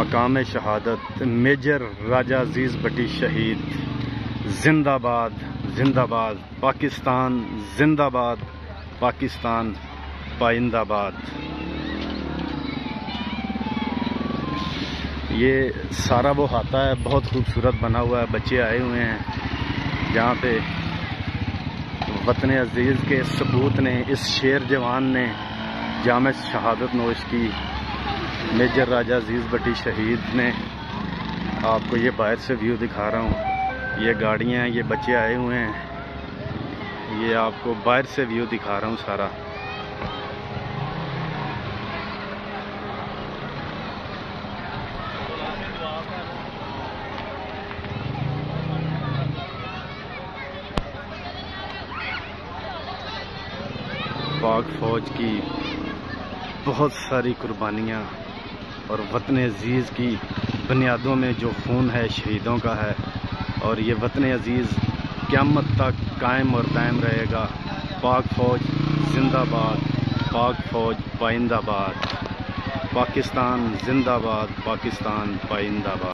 मकाम शहादत मेजर राजा अजीज़ भट्टी शहीद। जिंदाबाद जिंदाबाद पाकिस्तान, जिंदाबाद पाकिस्तान, पाइंदाबाद। ये सारा वो हाता है, बहुत खूबसूरत बना हुआ है। बच्चे आए हुए हैं जहाँ पे वतन अजीज़ के सबूत ने, इस शेर जवान ने जाम शहादत नोश की, मेजर राजा अजीज़ भट्टी शहीद ने। आपको ये बाहर से व्यू दिखा रहा हूँ। ये गाड़ियाँ हैं, ये बच्चे आए हुए हैं। ये आपको बाहर से व्यू दिखा रहा हूँ सारा। पाक फौज की बहुत सारी कुर्बानियाँ और वतन अजीज़ की बुनियादों में जो खून है शहीदों का है, और ये वतन अजीज़ क़यामत तक कायम और दायम रहेगा। पाक फौज जिंदाबाद, पाक फौज पाइंदाबाद, पाकिस्तान जिंदाबाद, पाकिस्तान पाइंदाबाद।